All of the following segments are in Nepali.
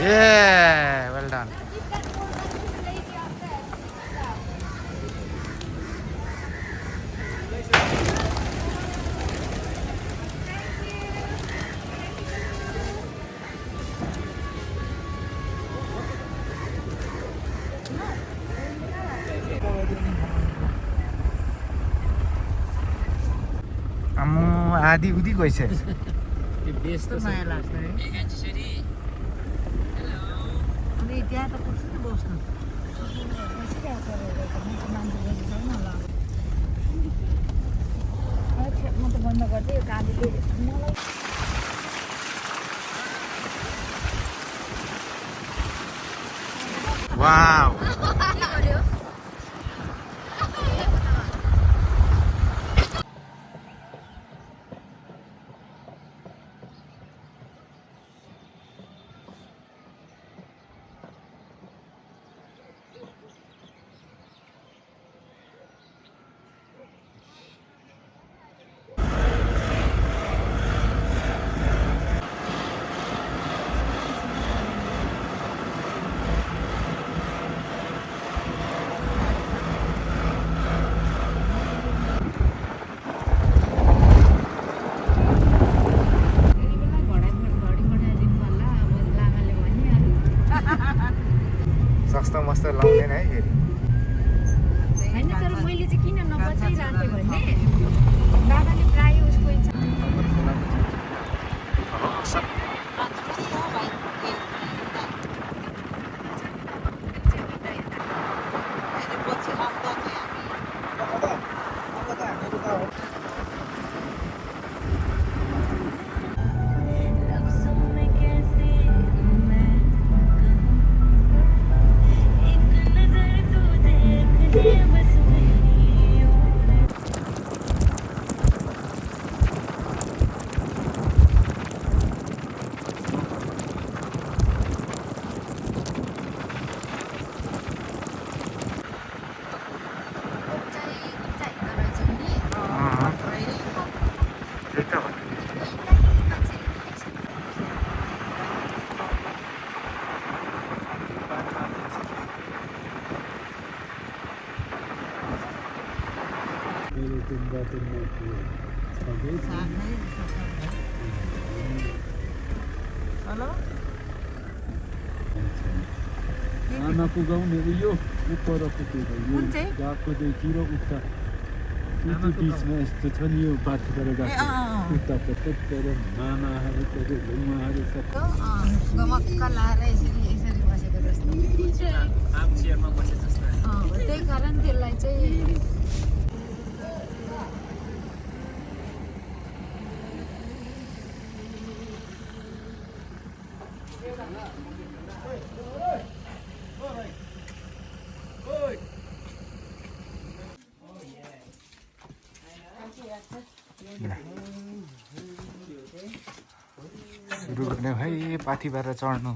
Yeah, well done. आधी उधी गइसकेछ त्यस्तो माया लाग्छ है अनि त्यहाँ त कसरी बस्नु म त बन्द गर्दै यो गाडीले मलाई वाउ सस्तो मस्तो लाउँदैन है फेरि हैन तर मैले चाहिँ किन नबचाइराथे भने दादाले प्राय उसको इच्छा आमा पुगाउने उयो उपरको त्यो यो गाको देखि र उता उता बिचमा यस्तो छ नि यो पाथीबाट गएको उतापट्टि तर मामाहरू त्यो घुमाहरू सब गमक्क लाएर यसरी बसेको जस्तो आम चेयरमा बसे जस्तो त्यही कारण त्यसलाई चाहिँ सुरु गर्ने भाइ पाथीबाट चढ्नु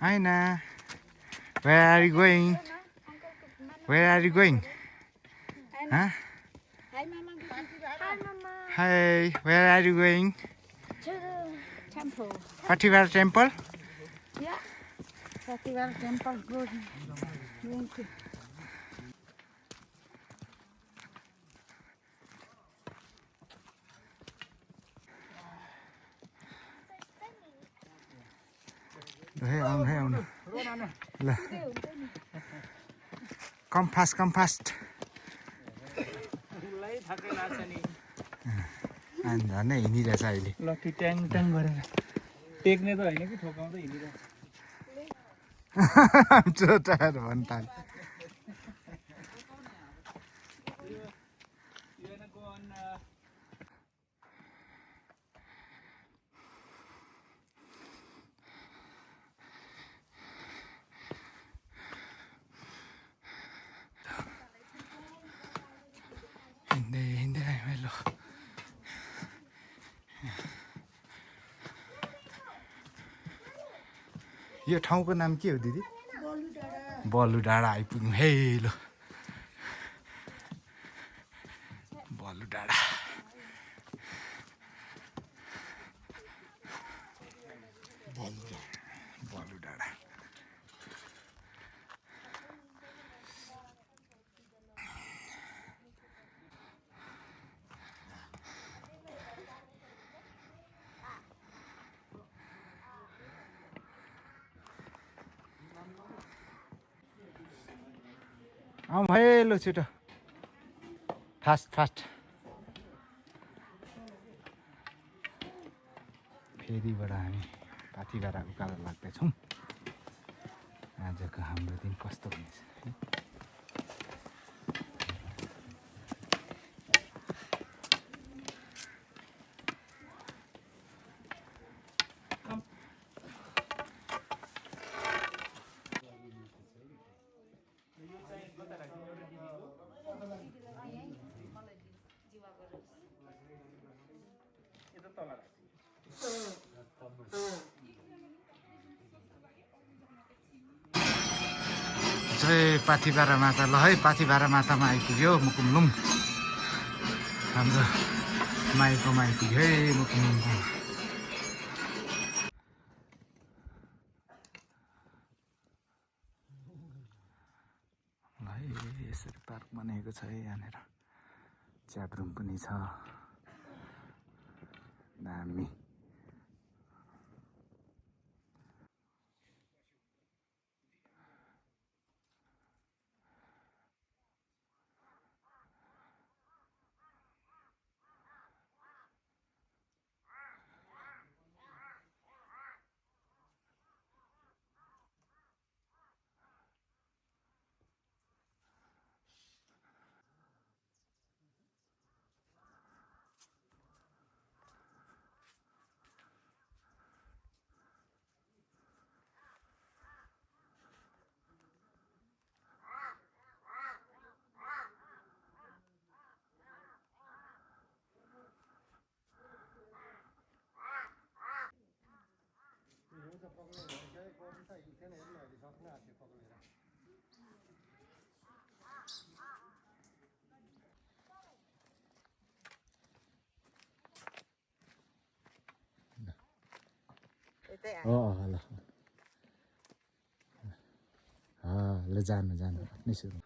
हैन where are you going huh Hi mama. Hi mama. hi where are you going To the temple. Pathivara temple Yeah. Pathivara temple going to Hey, आउनु ल come fast फुललाई थाकै लाग्छ नि अनि झन् हिँडिरहेछ अहिले लकी ट्याङ ट्याङ गरेर टेक्ने त होइन कि ठोकाउँदै हिँडिरहेछ I'm so tired one time हिँड्दै आयो ल यो ठाउँको नाम के हो दिदी बलु डाँडा आइपुग्यौँ है ल बलु डाँडा भाइ ल छिटो फास्ट फास्ट फेरिबाट हामी पाथिभरा उकालो लाग्दैछौँ आजको हाम्रो दिन कस्तो हुनेछ जय पाथिभरा माता ल है पाथिभरा मातामा आइपुग्यो मुकुमलुङ हाम्रो माइकोमा आइपुग्यो है मुकुमलुङ ल है यसरी पार्क बनेको छ है यहाँनिर च्याब्रुम पनि छ दामी ल जानु जानु आफ्नै सुरु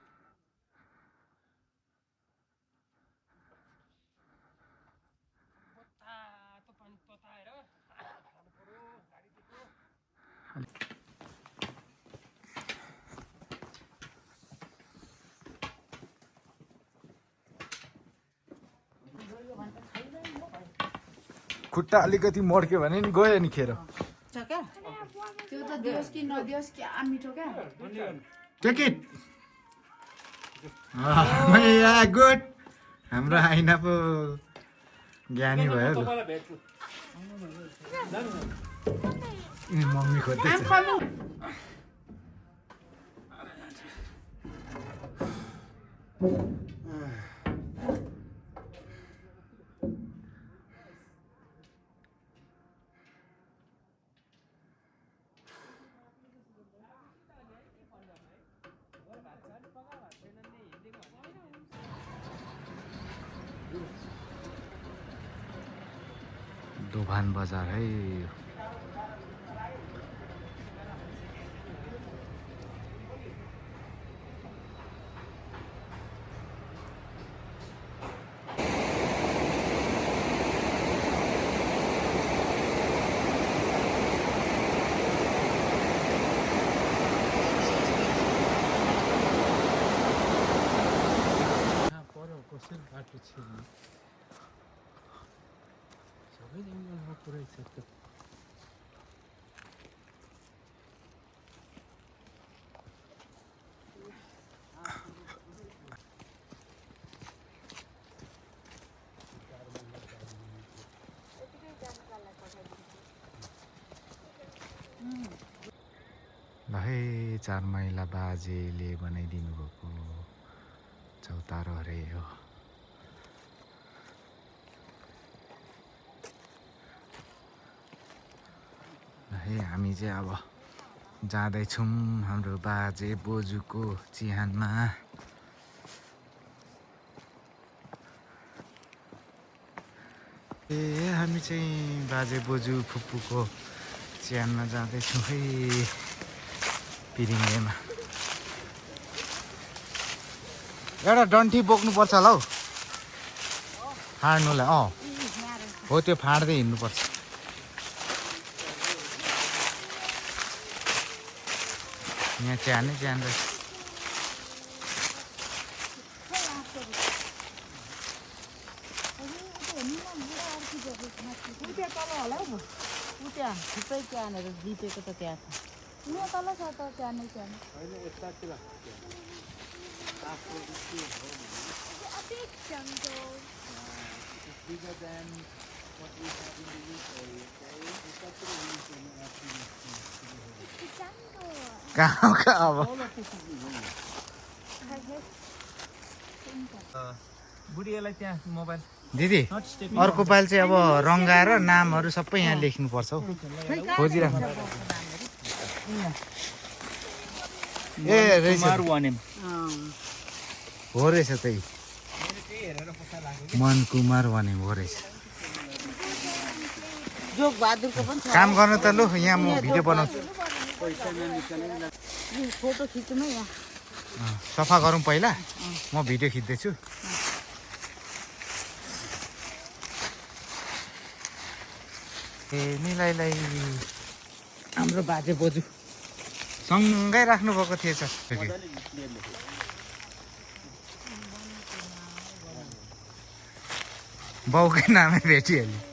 खुट्टा अलिकति मड्क्यो भने नि गयो नि खेर त्यो त दियोस् कि नदियोस् क्या मिठो क्या टिकट गुड हाम्रो आइना पो ज्ञानी भयो मम्मी खोज्दैछ दोभान बजार है कसरी बाटो छिर्ने सबै जङ्गलमा पुरै छ त ल है 4 माइला बाजेले बनाइदिनु भएको चौतारो अरे हो है हामी चाहिँ अब जाँदैछौँ हाम्रो बाजे बोजूको चिहानमा हामी चाहिँ बाजे बोजू फुपूको चिहानमा जाँदैछौँ है पिरिङ्गेमा एउटा डन्ठी बोक्नुपर्छ होला हौ फाड्नुलाई हो त्यो फाड्दै हिँड्नुपर्छ यहाँ च्याहान रहेछ थुप्रै क्यानहरू जितेको त त्यहाँ छ म तल छ त क्यानै क्यान कहाँ अब बुढीलाई त्यहाँ मोबाइल दिदी अर्को पालि चाहिँ अब रङ्गाएर नामहरू सबै यहाँ लेख्नुपर्छ हौ खोजिराख्नु ए रहेछ कुमार वानेम हो रहेछ त्यही मन कुमार भने हो रहेछ जोग बहादुरको पनि छ काम गर्नु त लु यहाँ म भिडियो बनाउँछु फोटो खिच्नु यहाँ सफा गरौँ पहिला म भिडियो खिच्दैछु ए निलाइलाई हाम्रो बाजे बोजू सँगै राख्नुभएको थिएछ बाउकै नामै भेटिहाल्यो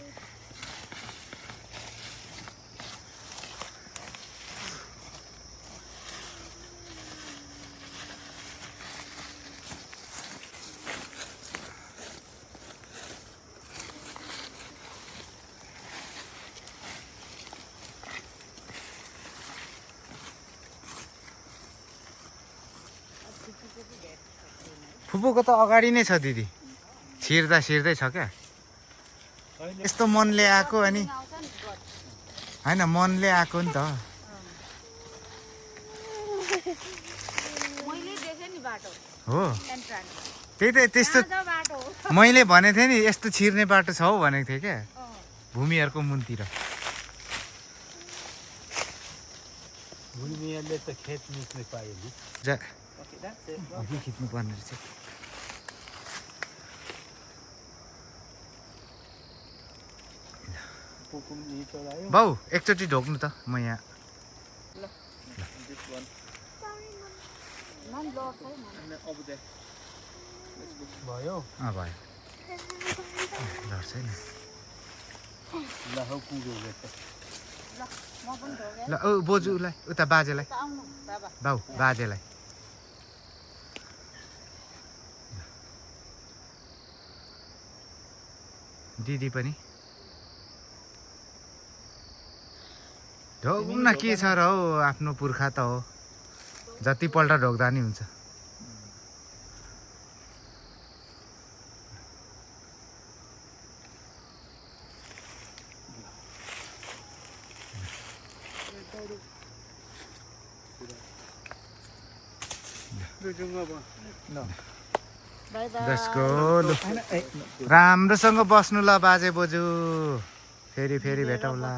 फुपूको त अगाडि नै छ दिदी छिर्दा छिर्दै छ क्या यस्तो मनले आएको अनि होइन मनले आएको नि त हो त्यही त त्यस्तो मैले भनेको थिएँ नि यस्तो छिर्ने बाटो छ हौ भनेको थिएँ क्या भूमिहरूको मुनतिर भूमिहरूले त खेत मिच्ने पायो नि अघि खिच्नु पर्ने रहेछ बाउ एकचोटि ढोक्नु त म यहाँ भयो भयो लड्छ नि ल औ बोजूलाई उता बाजेलाई बाउ बाजेलाई दिदी पनि ढोक्न के छ र हौ आफ्नो पुर्खा त हो जतिपल्ट ढोक्दा नि हुन्छ राम्रोसँग बस्नु ल बाजे बोजू फेरि फेरि भेटौँला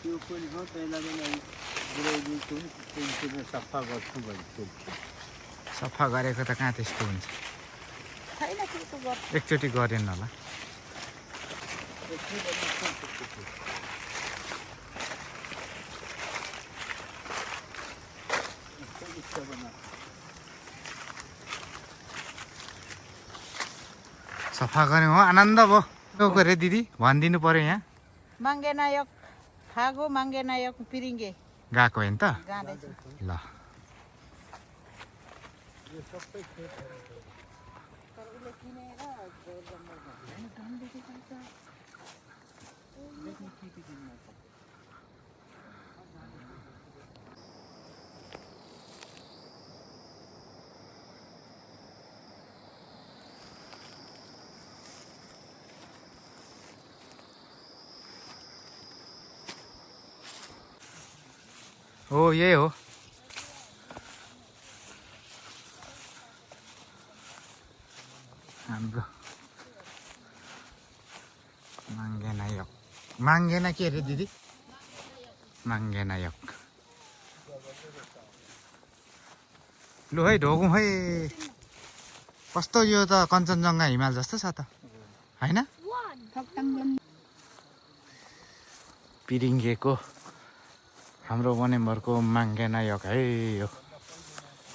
त्यो पनि हो त्यसलाई सफा गर्छु भन्छु सफा गरेको त कहाँ त्यस्तो हुन्छ एकचोटि गरेन होला सफा गऱ्यौँ हो आनन्द भयो के गरे दिदी भनिदिनु पर्यो यहाँ माङ्गे नायक फागो माङ्गे नायक पिरिङ्गे गएको होइन त जाँदैछु ल हो यही हो हाम्रो माङ्गे नायक माङ्गेना के अरे दिदी माङ्गे नायक लु है ढोगौँ है कस्तो यो त कञ्चनजङ्घा हिमाल जस्तो छ त होइन पिरिङ्गेको हाम्रो वनेमहरूको माङ्गे नायक है यो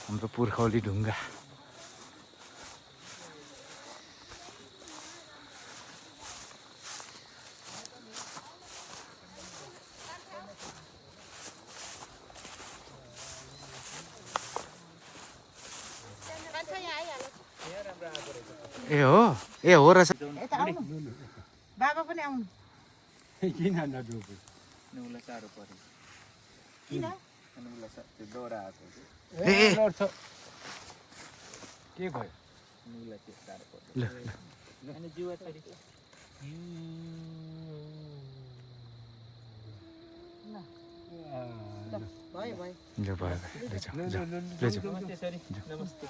हाम्रो पुर्खौली ढुङ्गा ए हो रहेछ बाबा पनि आउनु किन नडुबे उसलाई साह्रो पर्यो किन उसलाई त्यो डोरा आएको ए लड्छ के भयो उसलाई त्यो साह्रो पर्यो ल अनि जुवा छोरी भयो भयो जो भयो ले जाऊ नमस्ते छोरी नमस्ते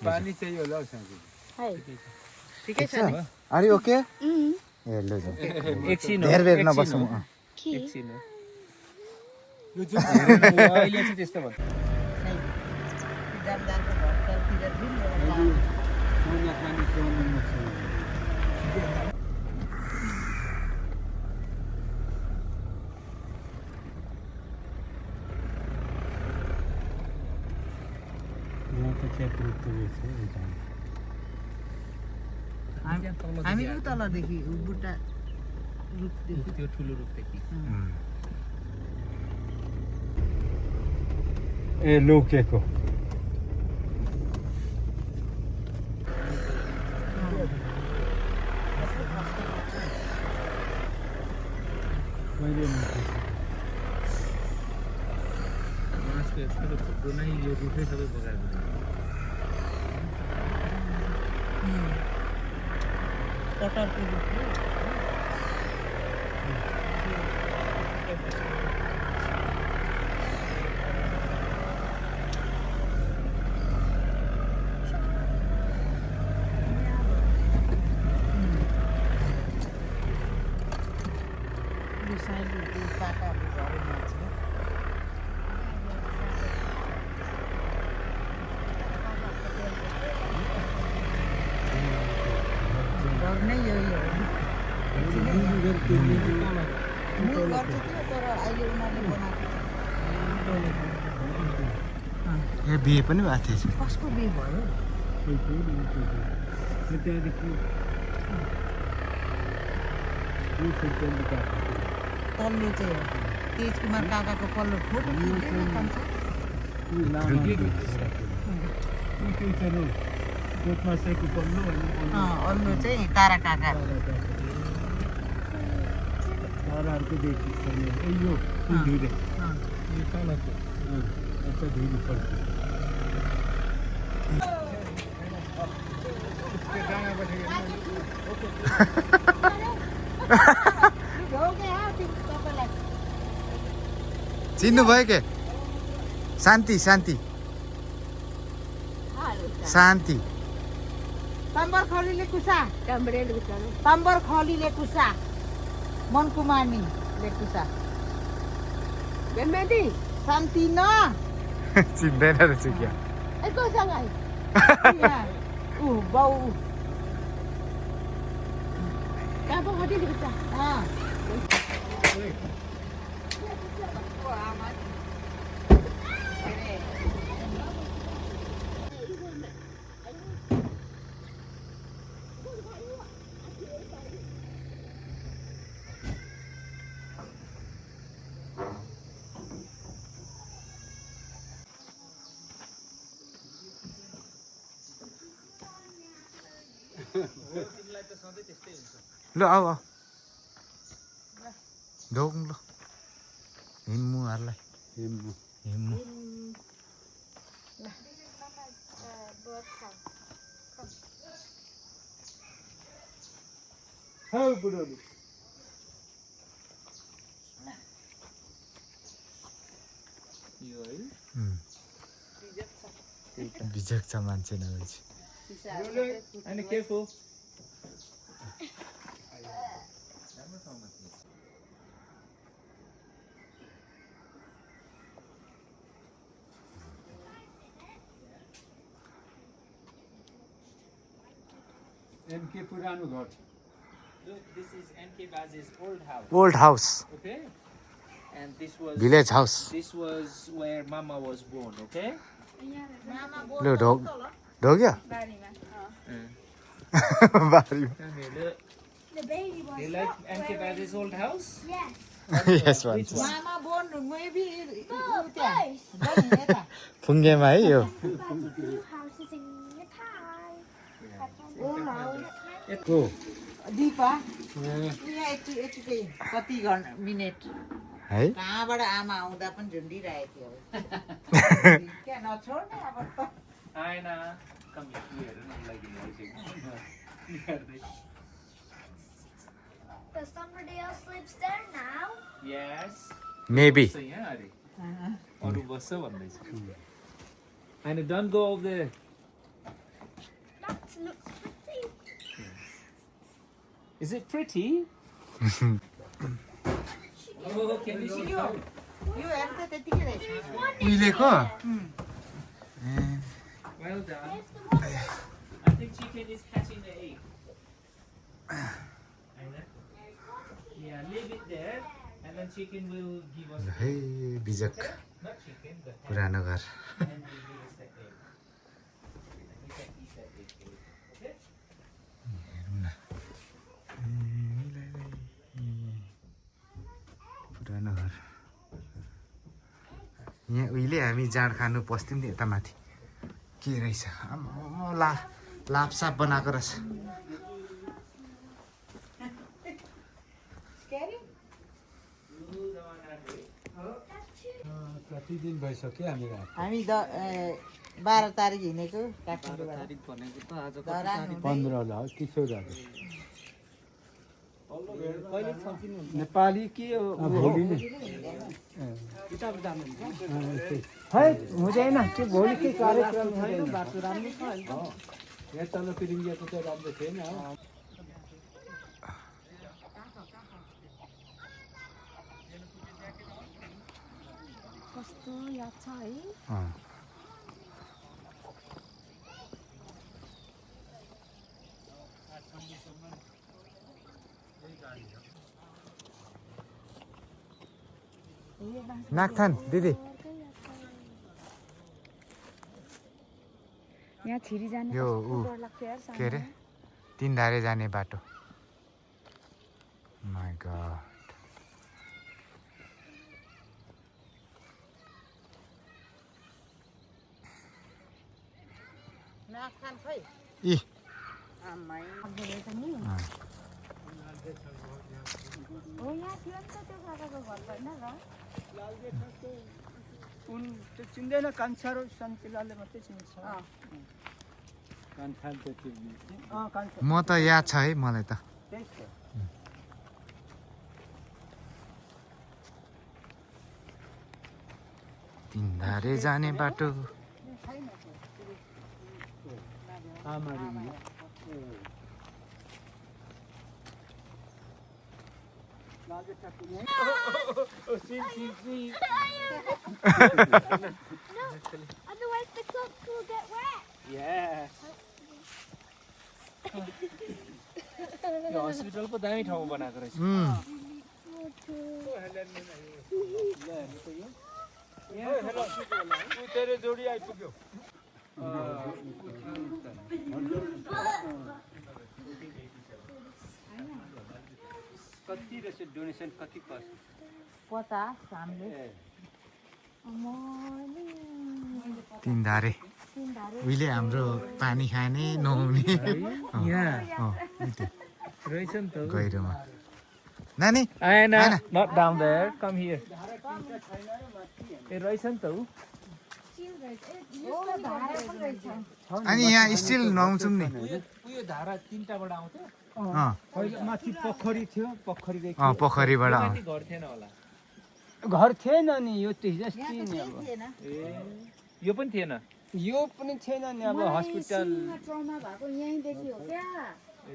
पानी चाहियो होला हौ साँझ ठिकै छ नि अरे ओके ए ल जाऊ एकछिन हो, धेर बेर एकछिन नबसौँ हो। एकछिन हो। अहिले चाहिँ त्यस्तो भयो जमदारको घरतिर दिनु खाना खाने क्रममा छ यहाँ त क्षेत्र छ हामी उतलदेखि बुट्टा रुखदेखि त्यो ठुलो रुखदेखि ए लोकेको बाँसको यस्तो थुप्रो नै यो रुखै सबै बगाएको छ। कटरको रुख हो। यो साइडको पाकाहरू घरमा छ घर नै यही हो मुभ गर्छ त्यो तर अहिले उनीहरूले बनाएको ए बिहे पनि भएको थिएछ कसको बिहे भयो त्यहाँदेखि तल्लो चाहिँ हो तेज कुमार काकाको पल्लो फोटो खिच्दैन भन्छ कोटमा सेको पल्लो अल्लो चाहिँ तारा काका ताराहरूको देखि यो धुरे यो तलको अच्छा धुरी पर्छ चिन्नु भयो के शान्ति शान्ति शान्ति तम्बर खलीले कुसा तम्बर खलीले कुसा मनकुमानीले कुसा शान्ति न चिन्दैन रहेछ क्या ऊ बाउ ल आऊ आऊ ढोक ल हिम्मुहरूलाई हिम्मु बुढोले यो है बिजक छ मान्छे नभएपछि अनि के हो एमके पुरानो घर छ Look, this is NK Bazi's old house. Old house Okay? And this was village house this was where Mama was born. Okay. लु ढोग्यो बारीमा Come here, look. You like Auntie Baji's old house? यस भन्छ मामा बोन मेबी फुङ्गेमा है यो को दिपा यहाँ यतिकै कति मिनेट है कहाँबाट आमा आउँदा पनि झुन्डिरहेको थियो क्या नछोड्ने अब त Hi, Na. Come here. Like Does somebody else lives there now? Yes. Maybe So yeah, Ari. Aru basa bhandaiछ. And don't go over there. That looks pretty. Is it pretty? Oh, can you see? यो हेर त त्यतिकै रहेछ उहिलेको Well done. There's the one. I think chicken is hatching the egg. Yeah, leave it there, and then chicken will give us. है बिजक Not chicken, the hen, पुरानो घर and will give us the egg. We can eat that egg. Okay? पुरानो घर यहाँ उहिले हामी जाँड खानु पस्थ्यौँ नि यता माथि के रहेछ आम्मामा, लापसाप बनाएको रहेछ कति दिन भइसक्यो हामी आएको हामी 12 तारिक हिँडेको काठमाडौँबाट 15 होला किशोरहरू नेपाली के भोलि नै है हुँदैन त्यो भोलि के कार्यक्रम हुँदैन यहाँ तल फिरिङ्गियाको चाहिँ राम्रो थिएन कस्तो याद छ है नागथान दिदी यहाँ छिरी जाने यो कस्तो ऊ डर लाग्थ्यो यार के अरे तिनधारे जाने बाटो माय गॉड नागखान खै इ आम्मै रहेछ नि हो यहाँ थियो नि त त्यो काकाको घर होइन र उन त्यो चिन्दैन कान्छा र सन्तिलाले मात्रै चिन्छ कान्छाल त चिन्ने कान्छा म त याद छ है मलाई त त्यही छ तिनधारे जाने बाटो आमारी Otherwise the clothes will get wet. Yes. यो हस्पिटल पो दामी ठाउँ बनाएको रहेछ तेरो जोडी आइपुग्यो कति रहेछ डोनेसन कति पर्छ 50 हामीले तिनधारे उहिले हाम्रो पानी खाने नुहाउने यहाँ उतै रहेछ नि त गहिरोमा नानी आएन आएन। Not down there come here ए रहेछ नि त ऊ अनि यहाँ स्टिल नुहाउँछौँ नि उयो धारा तिनटाबाट आउँथ्यो पहिला माथि पोखरी थियो पोखरीदेखि पोखरीबाट माथि घर थिएन होला घर थिएन नि यो जस्तै नि अब थिएन ए यो पनि थिएन यो पनि थिएन नि अब हस्पिटल ट्रमा भएको यहीँदेखि हो क्या ए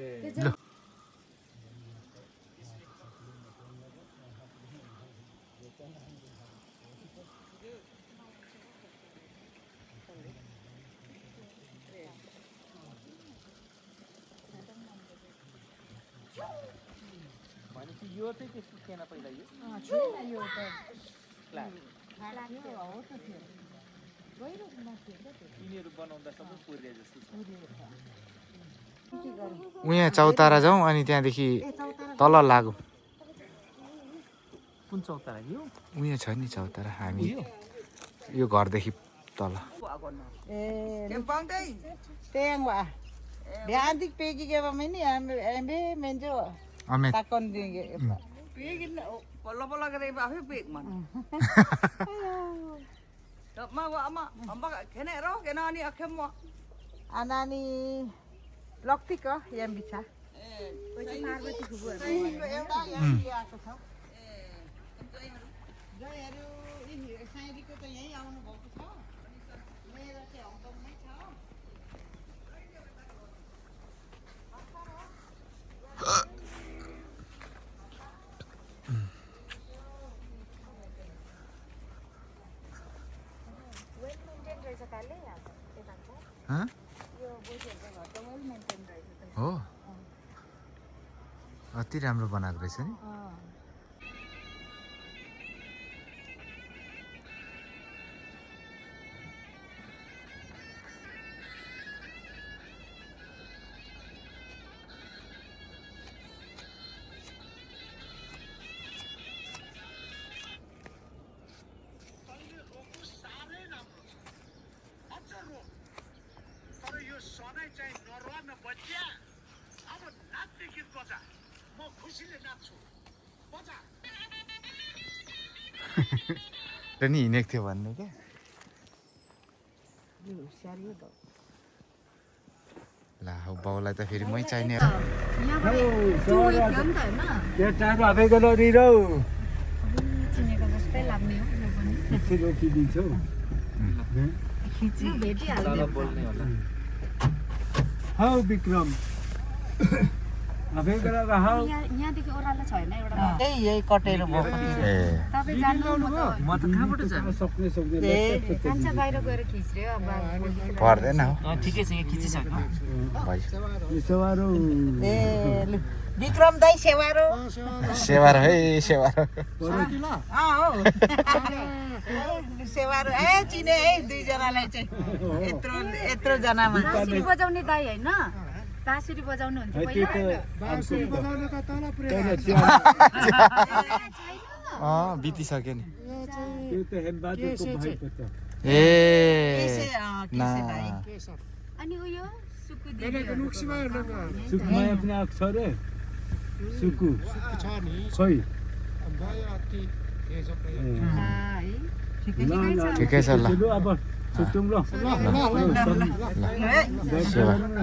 यो चाहिँ त्यस्तो थिएन पहिला यो यो त फ्ल्याट लाग्यो हो त थियो गहिरो माथि हो त यिनीहरू बनाउँदा सबै पुर्या जस्तो छ उहाँ चौतारा जाउँ अनि त्यहाँदेखि तल लागौँ कुन चौतारा यो उहाँ छ नि चौतारा हामी यो घरदेखि तल Kempang dai. Teng wa. Dia antik pegi ke ba meni ambe menjo Amer takon dinge. Pegi polo gare ba he peg man. Tok ma wa ama amba kene ro kena ani akem mo. Anani lokti ko yang bisa. Parvati खुबु एउटा यहाँ ल्याएको छ जयहरू साइडीको त यहीँ आउनु भएको छ मेरो चाहिँ हङकङमै छ वेल मेन्टेन रहेछ काले यताको हँ? यो बोजूहरूको घर त वेल मेन्टेन रहेछ त हो अति राम्रो बनाएको रहेछ नि र नि हिँडेको थियो भन्ने क्या ला हो बाउलाई त फेरि मै चाहिने यहाँबाट टु वे थियो नि त होइन त्यो टाढो हाफेको नदिरौ चिनेको जस्तै लाग्ने हो यो पनि पछि रोकिदिन्छौ खिच्नु भेटिहाल्यो बोल्ने होला हौ विक्रम हाफेको हौ यहाँदेखि ओह्रालो छैन एउटा यही कटेर भएको ए तपाईँ जानु म त कहाँबाट जानु सक्ने कान्छा बाहिर गएर खिच्रियो अब पर्दैन हौ ठिकै छ यहाँ खिचिसक्यो भयो सवारो ए लु विक्रम दाई सेवारो सेवार है सेवार हो सेवारो ए चिने है दुईजनालाई चाहिँ यत्रो जनामा बाँसुरी बजाउने दाइ होइन बाँसुरी बजाउनु हुन्थ्यो अँ बितिसक्यो नि त्यो त हेमबहादुरको भाइको त ए ना अनि उयो सुकु दिदी सुकुमाया पनि आएको छ रे सुकु खै ठिकै छ ल अब छुट्टौँ ल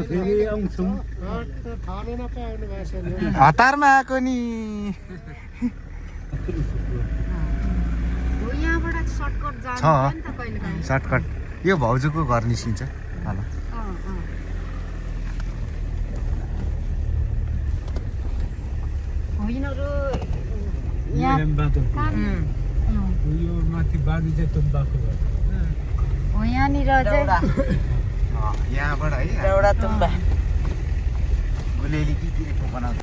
फेरि आउँछौँ हतारमा आएको नि हो यहाँबाट सर्टकट छ जानु नि त कहिले काहीँ सर्टकट यो भाउजूको घर निस्किन्छ होला हो यिनीहरू हेमबहादुरको यो माथि बारी चाहिँ तुम्बाको घर हो यहाँनिर चाहिँ यहाँबाट है एउटा तुम्बा गुलेली के बनाउँछ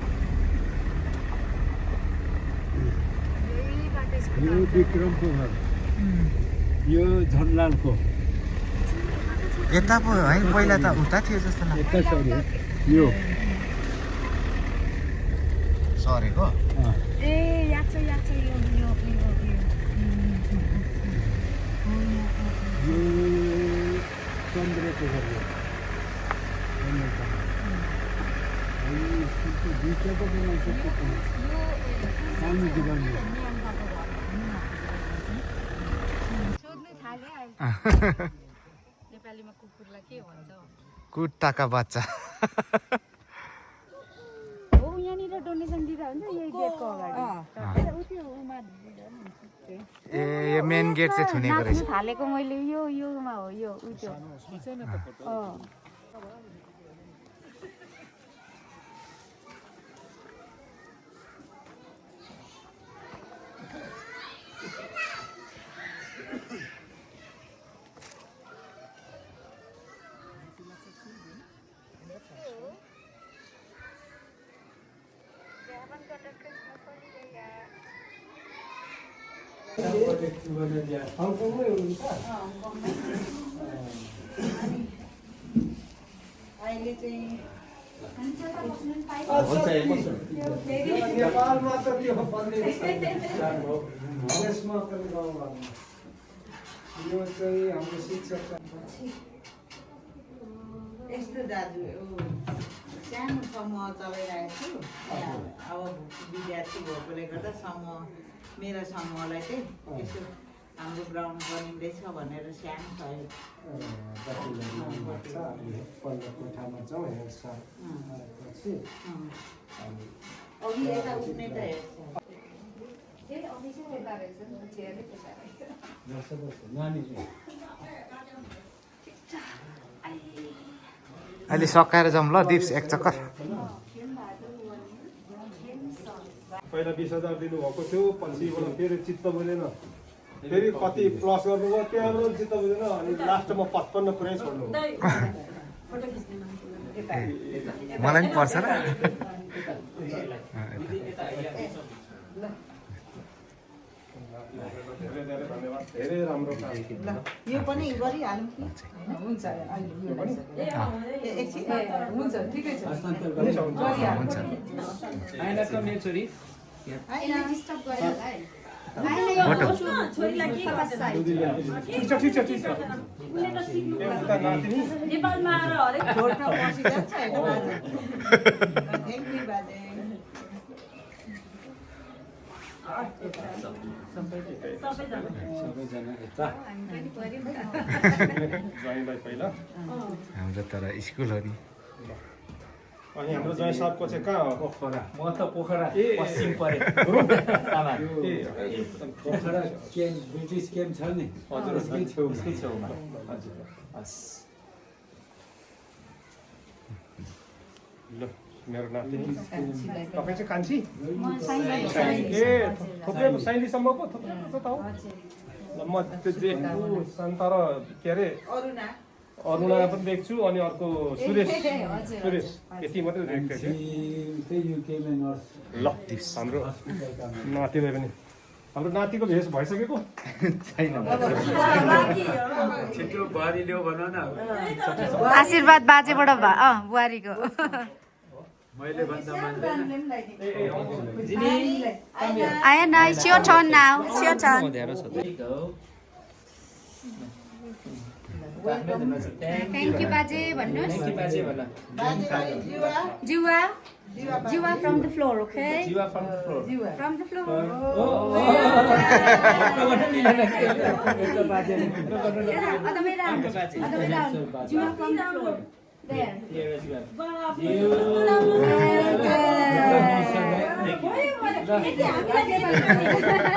यही बाटो यो विक्रमको घर यो झनलालको यता पो है पहिला त उता थियो जस्तो लाग्छ यता छ अरे यो सरेको ए याद छ यो यो चन्द्रको घर हो दुईटाको बनाउँछ सानो जीवन सोध्नु थाले नेपालीमा कुकुरलाई के भन्छ कुट्टाका बच्चा हो यहाँनिर डोनेसन दिँदा हुन्छ यही गेटको अगाडि उमा ए यो मेन गेट चाहिँ थुनेको रहेछ नाच्नु थालेको मैले योमा हो यो उयो हङकङमै हुनुहुन्छ अहिले चाहिँ नेपालमा त त्यो बन्दै छैन यसमा पनि गाउँघरमा यो चाहिँ हाम्रो शिक्षक यस्तो दाजु सानो समूह चलाइरहेको छु अब विद्यार्थी भएकोले गर्दा समूह मेरो समूहलाई चाहिँ यसो हाम्रो ग्राउन्ड बनिँदैछ भनेर सानो सहयोग पल्लो कोठामा जाउँ हेर्छ आएपछि अघि यता उठ्ने त हेर्छ अहिले सकाएर जाउँ ल दिप्स एक चक्कर पहिला 20,000 दिनुभएको थियो पछिबाट फेरि चित्त बुझेन फेरि कति प्लस गर्नुभयो त्यहाँबाट चित्त बुझेन अनि लास्टमा 55 पुरै छोड्नु मलाई पनि पर्छ र धेरै राम्रो काम यो पनि गरिहालौँ कि हुन्छ एकछिन हुन्छ ठिकै छ आइना कम here, छोरी डिस्टर्ब गरेर होला है छोरीलाई के ठिक छ ठिक छ ठिक छ एउटा नातिनी नेपालमा आएर हरेक छोड्न बसिरहेको छ होइन बाजे थ्याङ्क यू बाजे सबैजना यता ज्वाइँलाई पहिला हाम्रो तर स्कुल हो नि अनि हाम्रो ज्वाइँ साहबको चाहिँ कहाँ हो पोखरा म त पोखरा पश्चिम परे पोखरा क्याम्प ब्रिटिस क्याम्प छ नि हजुर त्यसकै छेउमा उसकै छेउमा हजुर हस् ल मेरो नातिनी तपाईँ चाहिँ कान्छी ए थुप्रै साइलीसम्म पो थुप्रै छ त हौ ल म त्यो जेठु सन्ता र के अरे अरुणा अरुणा पनि देख्छु अनि अर्को सुरेश सुरेश यति मात्रै देखेको थिएँ त्यही युकेमा नर्स ल हाम्रो नातिलाई पनि हाम्रो नातिको भेष भइसकेको छिटो बुहारी ल्याऊ भन न आशीर्वाद बाजेबाट बुहारीको मैले भन्दा मान्दैन आएन it's your turn now it's your turn thank you बाजे भन्नुहोस् जिवा जिवा from the floor okay जीवा from the floor from the floor जिवा from the floor there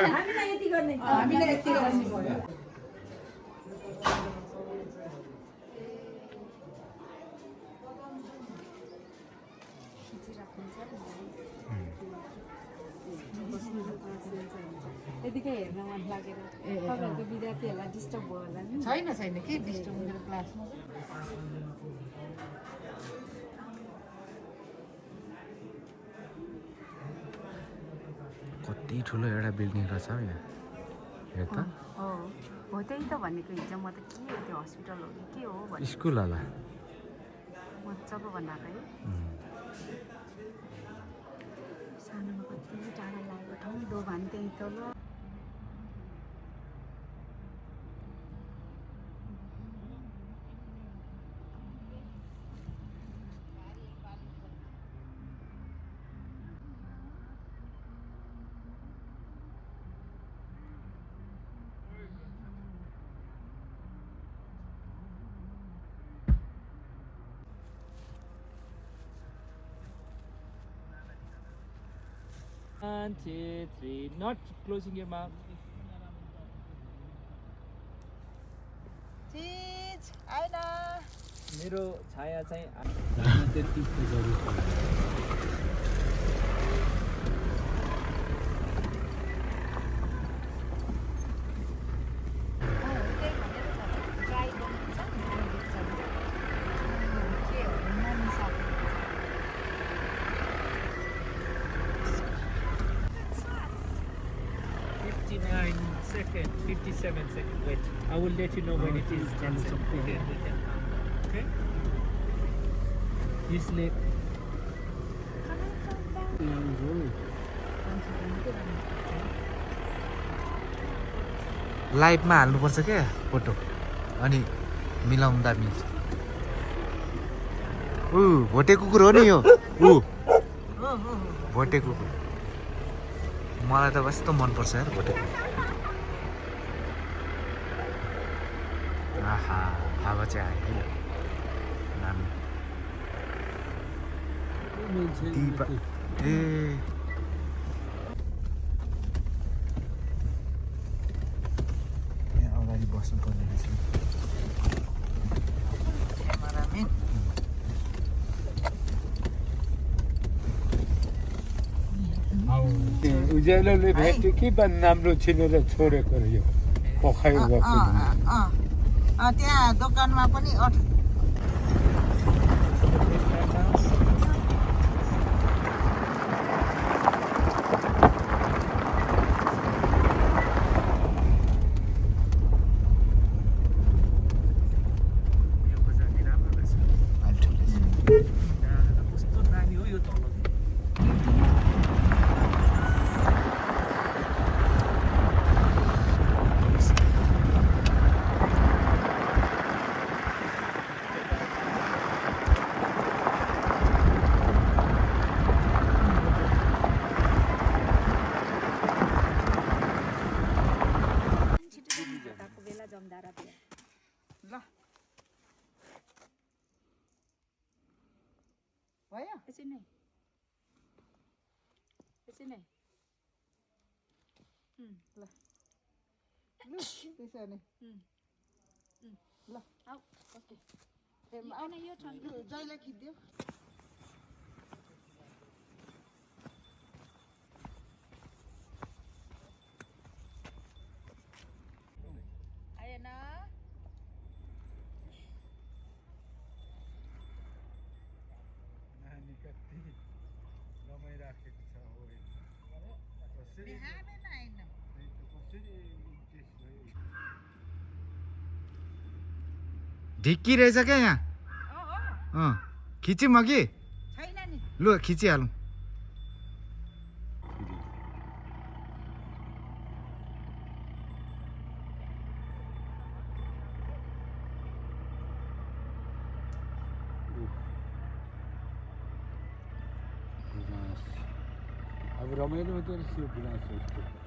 हामीलाई यति गर्ने यतिकै हेर्न मन लागेर तपाईँहरूको विद्यार्थीहरूलाई डिस्टर्ब भयो होला नि छैन के डिस्टर्ब मेरो क्लासमा कति ठुलो एउटा बिल्डिङ रहेछ हौ यहाँ हेर त हो त्यही त भनेको हिजो म त के हो त्यो हस्पिटल हो कि के हो भने स्कुल होला मजाको बनाएको है सानोमा कति टाढा लागेको ठाउँ दोभान त्यही तल One, two, three. Not closing your mouth. चिज आएन मेरो छाया चाहिँ त्यतिको जरुरत 59 seconds, 57 seconds. Wait, I will let you know when it is 10 seconds. Okay, we can count. Okay? You sleep. लाइभमा हाल्नुपर्छ क्या फोटो अनि मिलाउँदा मिल्छ भोटे कुकुर हो नि यो भोटे कुकुर मलाई त कस्तो मनपर्छ यार भोटे कुकुर आहा हावा चाहिँ आयो ए यहाँ अगाडि बस्नु पर्ने रहेछ क्यामेराम्यान उज्यालोले भेट्यो कि बा नाम्रो छिनेर छोडेको यो पोखरी गएको त्यहाँ दोकानमा पनि कस्तो नानी हो यो तल ल भयो यसरी नै यसरी नै ल त्यसो भने ल आऊ ओके यो छ जहिले खिच्दियो आएन नानी कति रमाइराखेको छ हो कसरी बिहानै आएन कसरी इन्ट्रेस्ट भयो ढिक्की रहेछ क्या यहाँ खिच्यौँ कि छैन नि लु खिचिहालौँ अब रमाइलो हुँदो रहेछ यो गुनासोहरूको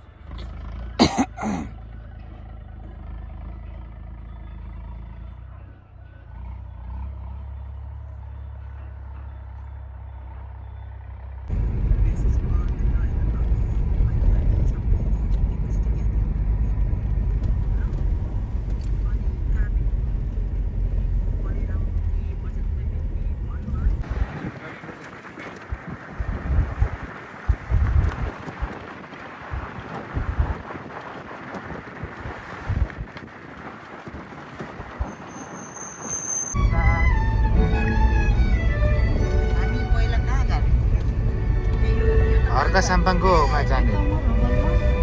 हर्का साम्पाङकोमा जाने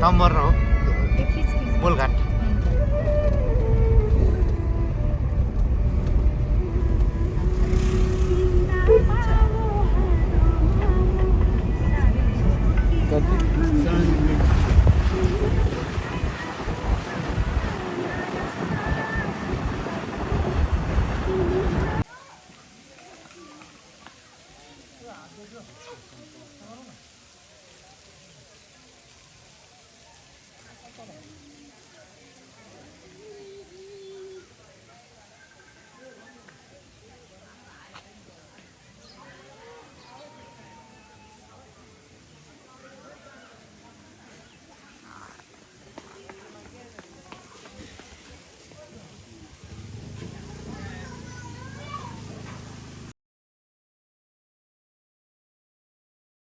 तम्बर हो बोलघाट कति